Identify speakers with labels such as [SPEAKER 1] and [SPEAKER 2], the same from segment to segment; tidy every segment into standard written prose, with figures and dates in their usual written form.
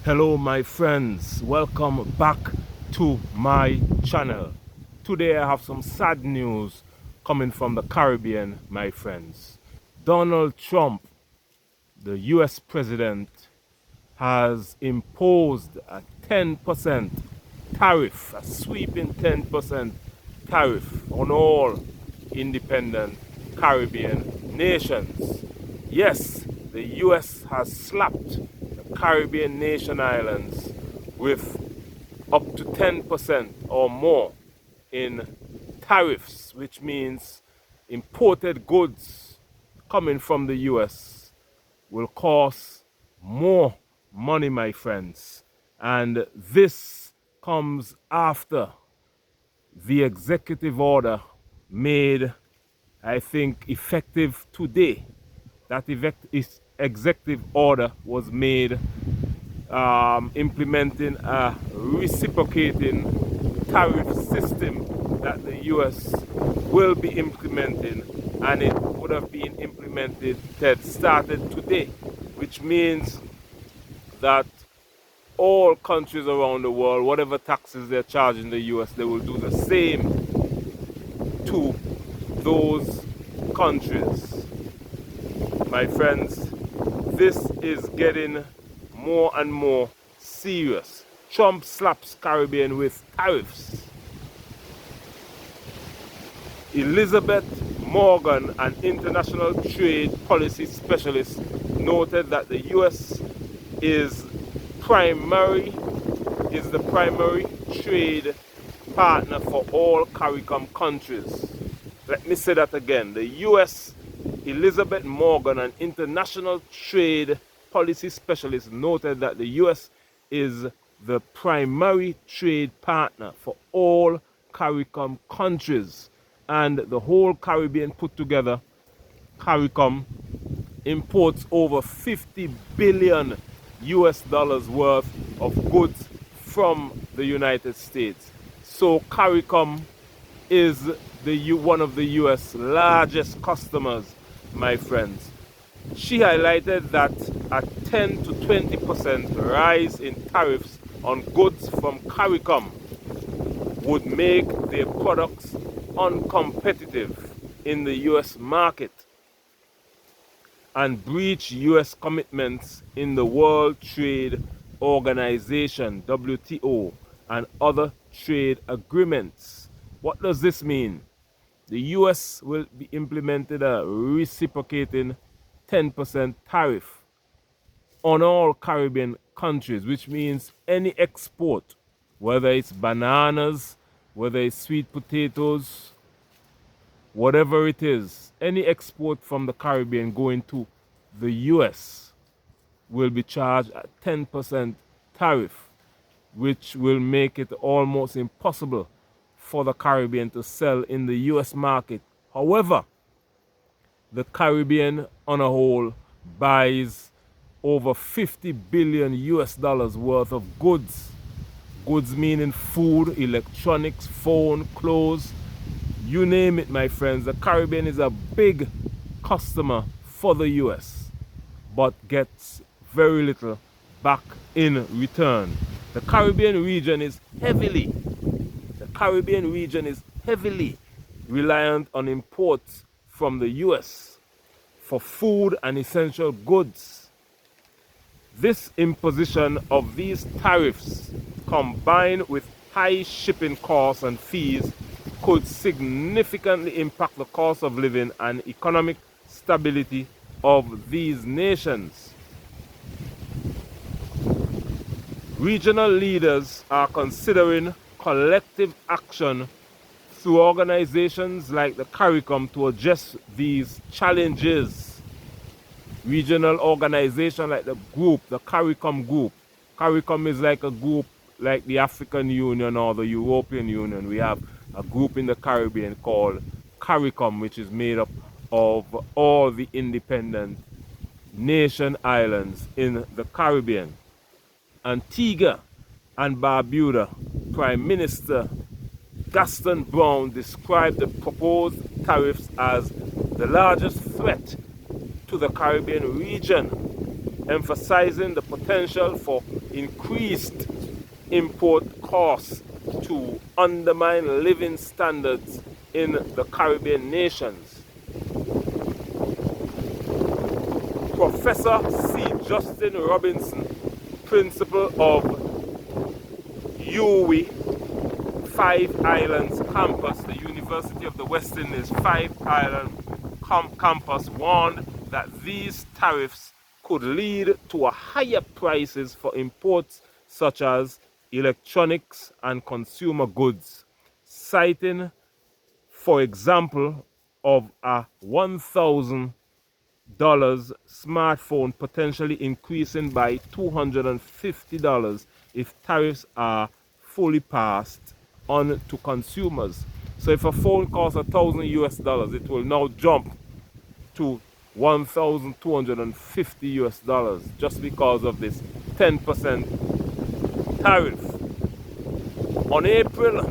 [SPEAKER 1] Hello my friends, welcome back to my channel. Today I have some sad news coming from the Caribbean, my friends. Donald Trump, the US president, has imposed a 10% tariff, a sweeping 10% tariff on all independent Caribbean nations. Yes, the US has slapped the Caribbean nation islands with up to 10% or more in tariffs, which means imported goods coming from the US will cost more money, my friends. And this comes after the executive order made, I think, effective today. That executive order was made implementing a reciprocating tariff system that the US will be implementing, and it would have been implemented that started today, which means that all countries around the world, whatever taxes they're charging the US, they will do the same to those countries. My friends, this is getting more and more serious. Trump slaps Caribbean with tariffs. Elizabeth Morgan, an international trade policy specialist, noted that the US is the primary trade partner for all CARICOM countries. Let me say that again. The US, Elizabeth Morgan, an international trade policy specialist, noted that the US is the primary trade partner for all CARICOM countries, and the whole Caribbean put together, CARICOM imports over 50 billion US dollars worth of goods from the United States. So CARICOM is one of the US largest customers, my friends. She highlighted that a 10 to 20% rise in tariffs on goods from CARICOM would make their products uncompetitive in the US market and breach US commitments in the World Trade Organization, WTO, and other trade agreements. What does this mean? The US will be implemented a reciprocating 10% tariff on all Caribbean countries, which means any export, whether it's bananas, whether it's sweet potatoes, whatever it is, any export from the Caribbean going to the US will be charged a 10% tariff, which will make it almost impossible for the Caribbean to sell in the US market. However, the Caribbean on a whole buys over 50 billion US dollars worth of goods. Goods meaning food, electronics, phone, clothes, you name it, my friends. The Caribbean is a big customer for the US, but gets very little back in return. The Caribbean region is heavily reliant on imports from the US for food and essential goods. This imposition of these tariffs, combined with high shipping costs and fees, could significantly impact the cost of living and economic stability of these nations. Regional leaders are considering collective action through organizations like the CARICOM to address these challenges. Regional organizations like the CARICOM group. CARICOM is like a group like the African Union or the European Union. We have a group in the Caribbean called CARICOM, which is made up of all the independent nation islands in the Caribbean. Antigua and Barbuda Prime Minister Gaston Brown described the proposed tariffs as the largest threat to the Caribbean region. emphasizing the potential for increased import costs to undermine living standards in the Caribbean nations. Professor C. Justin Robinson, principal of UWI Five Islands campus, the University of the West Indies Five Island campus, warned that these tariffs could lead to a higher prices for imports such as electronics and consumer goods, citing, for example, of a $1,000 smartphone potentially increasing by $250 if tariffs are fully passed on to consumers. So if a phone costs $1,000 it will now jump to $1,250 just because of this 10% tariff. On April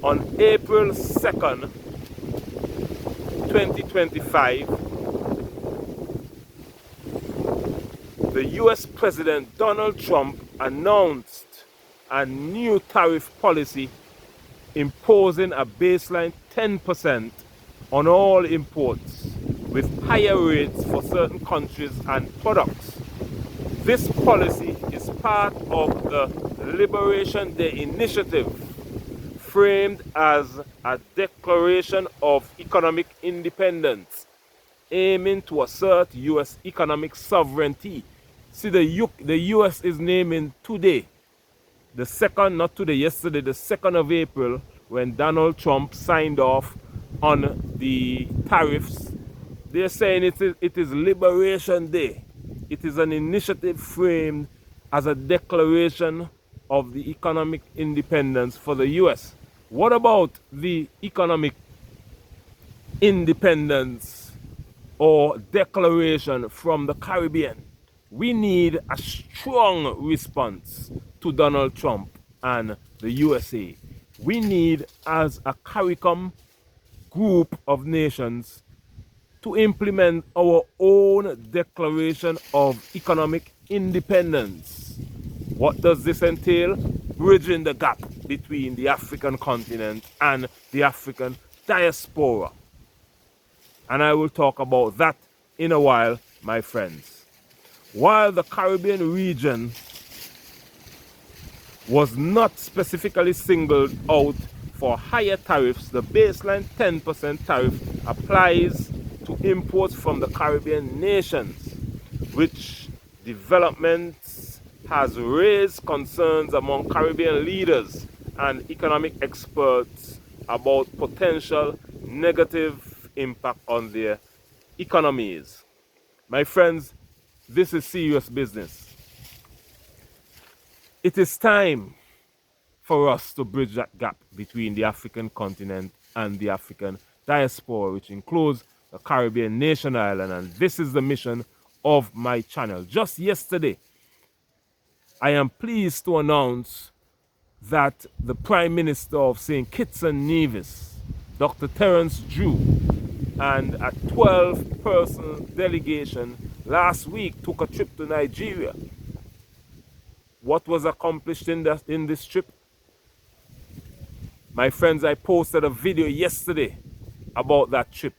[SPEAKER 1] 2nd, 2025, the US President Donald Trump announced a new tariff policy imposing a baseline 10% on all imports, with higher rates for certain countries and products. This policy is part of the Liberation Day initiative, framed as a declaration of economic independence, aiming to assert US economic sovereignty. See, the US is naming today, the 2nd, not today, yesterday, the 2nd of April, when Donald Trump signed off on the tariffs. They're saying it is Liberation Day. It is an initiative framed as a declaration of the economic independence for the US. What about the economic independence or declaration from the Caribbean? We need a strong response to Donald Trump and the USA. We need, as a CARICOM group of nations, to implement our own declaration of economic independence. What does this entail? Bridging the gap between the African continent and the African diaspora. And I will talk about that in a while, my friends. While the Caribbean region was not specifically singled out for higher tariffs, the baseline 10% tariff applies to imports from the Caribbean nations, which developments has raised concerns among Caribbean leaders and economic experts about potential negative impact on their economies. My friends, this is serious business. It is time for us to bridge that gap between the African continent and the African diaspora, which includes the Caribbean nation island, and this is the mission of my channel. Just yesterday, I am pleased to announce that the Prime Minister of St. Kitts and Nevis, Dr. Terence Drew, and a 12-person delegation last week took a trip to Nigeria. What was accomplished in this trip? My friends, I posted a video yesterday about that trip.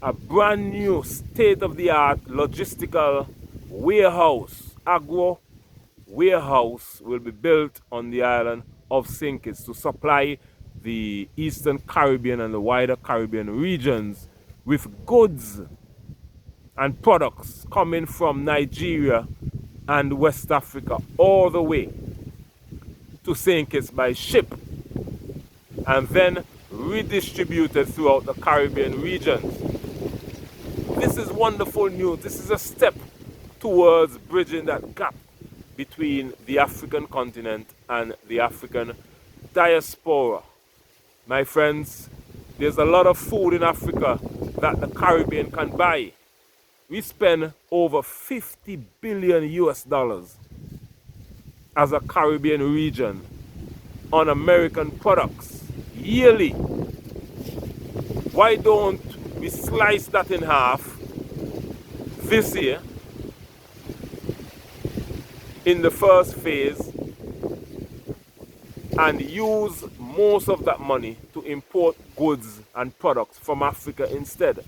[SPEAKER 1] A brand new state-of-the-art logistical warehouse, agro warehouse, will be built on the island of St. Kitts to supply the Eastern Caribbean and the wider Caribbean regions with goods and products coming from Nigeria and West Africa all the way to St. Kitts by ship, and then redistributed throughout the Caribbean regions. This is wonderful news. This is a step towards bridging that gap between the African continent and the African diaspora. My friends, there's a lot of food in Africa that the Caribbean can buy. We spend over 50 billion US dollars as a Caribbean region on American products yearly. Why don't we slice that in half this year in the first phase and use most of that money to import goods and products from Africa instead.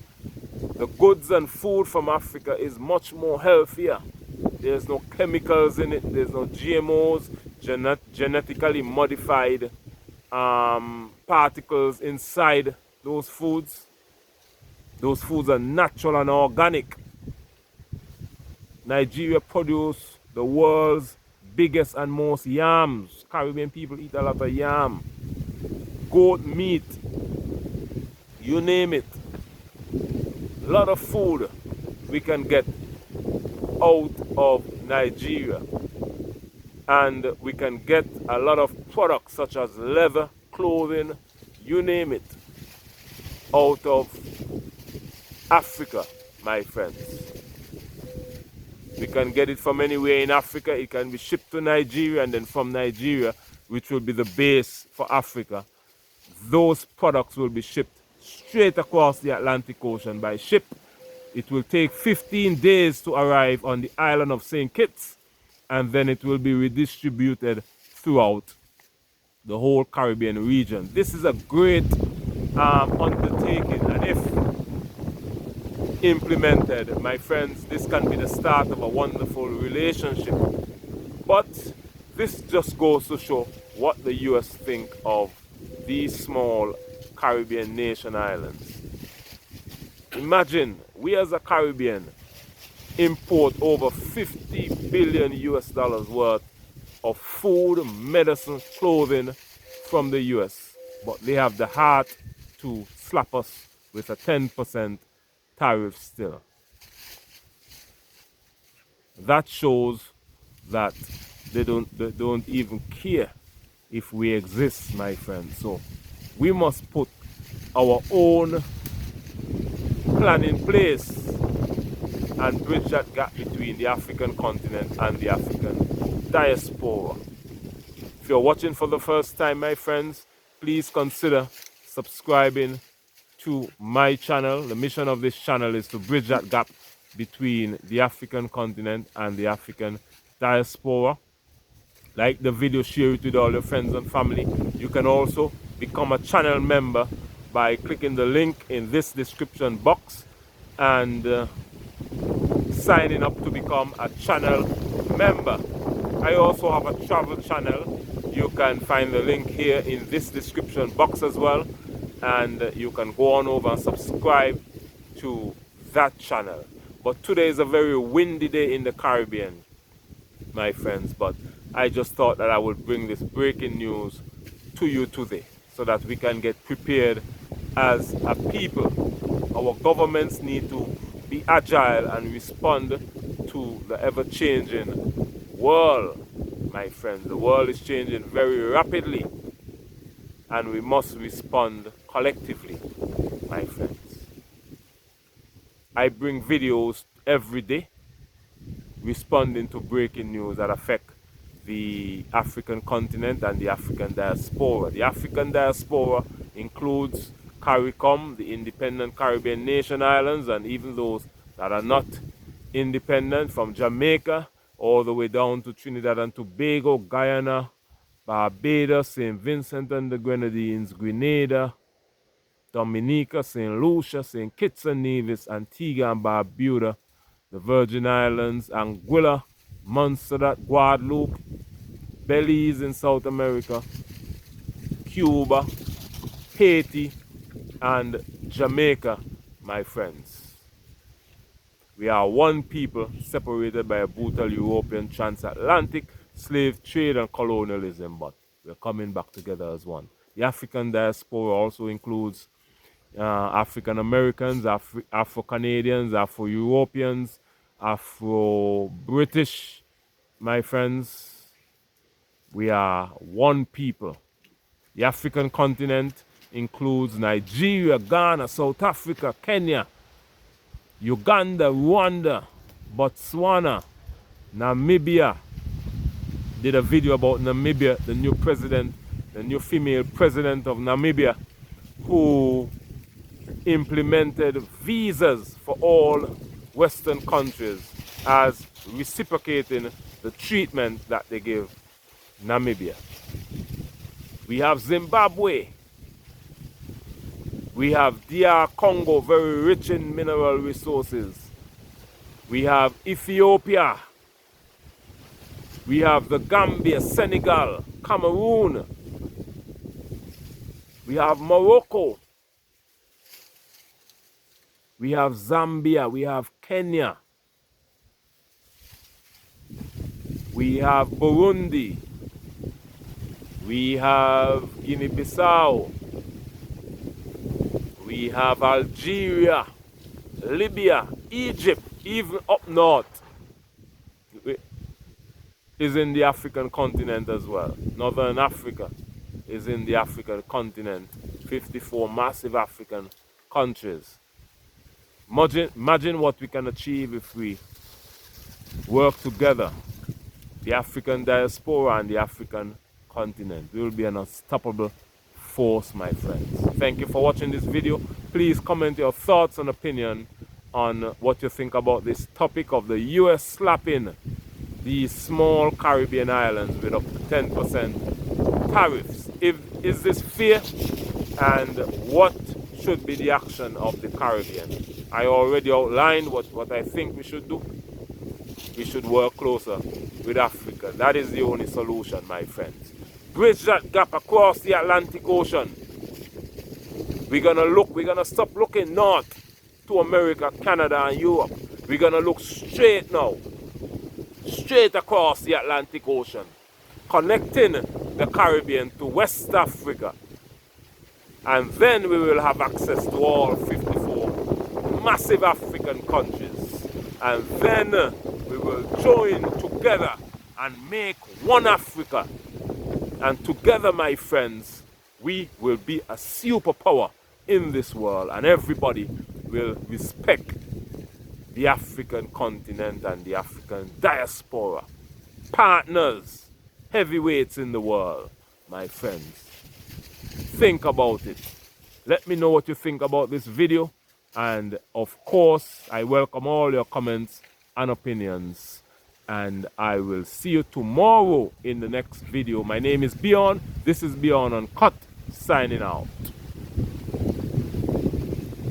[SPEAKER 1] The goods and food from Africa is much more healthier. There's no chemicals in it, there's no GMOs, genetically modified particles inside those foods. Those foods are natural and organic. Nigeria produces the world's biggest and most yams. Caribbean people eat a lot of yam. Goat meat. You name it. A lot of food we can get out of Nigeria. And we can get a lot of products such as leather, clothing, you name it, out of Africa, my friends. We can get it from anywhere in Africa. It can be shipped to Nigeria, and then from Nigeria, which will be the base for Africa, those products will be shipped straight across the Atlantic Ocean by ship. It will take 15 days to arrive on the island of St. Kitts, and then it will be redistributed throughout the whole Caribbean region. This is a great undertaking, and if implemented, my friends, this can be the start of a wonderful relationship. But this just goes to show what the US think of these small Caribbean nation islands. Imagine we as a Caribbean import over 50 billion US dollars worth of food, medicine, clothing from the US, but they have the heart to slap us with a 10% tariff still. That shows that they don't even care if we exist, my friends. So we must put our own plan in place and bridge that gap between the African continent and the African diaspora. If you're watching for the first time, my friends, please consider subscribing to my channel. The mission of this channel is to bridge that gap between the African continent and the African diaspora. Like the video, share it with all your friends and family. You can also become a channel member by clicking the link in this description box and signing up to become a channel member. I also have a travel channel. You can find the link here in this description box as well, and you can go on over and subscribe to that channel. But today is a very windy day in the Caribbean, my friends, but I just thought that I would bring this breaking news to you today so that we can get prepared as a people. Our governments need to be agile and respond to the ever-changing world, my friends. The world is changing very rapidly, and we must respond collectively, my friends. I bring videos every day responding to breaking news that affect the African continent and the African diaspora. The African diaspora includes CARICOM, the independent Caribbean nation islands, and even those that are not independent, from Jamaica all the way down to Trinidad and Tobago, Guyana, Barbados, St. Vincent and the Grenadines, Grenada, Dominica, St. Lucia, St. Kitts and Nevis, Antigua and Barbuda, the Virgin Islands, Anguilla, Montserrat, Guadeloupe, Belize in South America, Cuba, Haiti, and Jamaica, my friends. We are one people separated by a brutal European transatlantic slave trade and colonialism, but we're coming back together as one. The African diaspora also includes African Americans, Afro-Canadians, Afro-Europeans, Afro-British, my friends. We are one people. The African continent includes Nigeria, Ghana, South Africa, Kenya, Uganda, Rwanda, Botswana, Namibia. Did a video about Namibia, the new president, the new female president of Namibia, who implemented visas for all Western countries as reciprocating the treatment that they give Namibia. We have Zimbabwe. We have DR Congo, very rich in mineral resources. We have Ethiopia. We have the Gambia, Senegal, Cameroon. We have Morocco. We have Zambia. We have Kenya. We have Burundi. We have Guinea-Bissau. We have Algeria, Libya, Egypt, even up north is in the African continent as well. Northern Africa is in the African continent. 54 massive African countries. Imagine what we can achieve if we work together. The African diaspora and the African continent. We will be an unstoppable force, my friends. Thank you for watching this video. Please comment your thoughts and opinion on what you think about this topic of the US slapping these small Caribbean islands with up to 10% tariffs. Is this fair? And what should be the action of the Caribbean? I already outlined what I think we should do. We should work closer with Africa. That is the only solution, my friends. Bridge that gap across the Atlantic Ocean. We're gonna stop looking north to America, Canada, and Europe. We're gonna look straight now. Straight across the Atlantic Ocean. Connecting the Caribbean to West Africa. And then we will have access to all 54 massive African countries. And then we will join together and make one Africa. And together, my friends, we will be a superpower in this world. And everybody will respect the African continent and the African diaspora. Partners, heavyweights in the world, my friends. Think about it. Let me know what you think about this video. And of course, I welcome all your comments and opinions. And I will see you tomorrow in the next video. My name is Beyond. This is Beyond Uncut, signing out.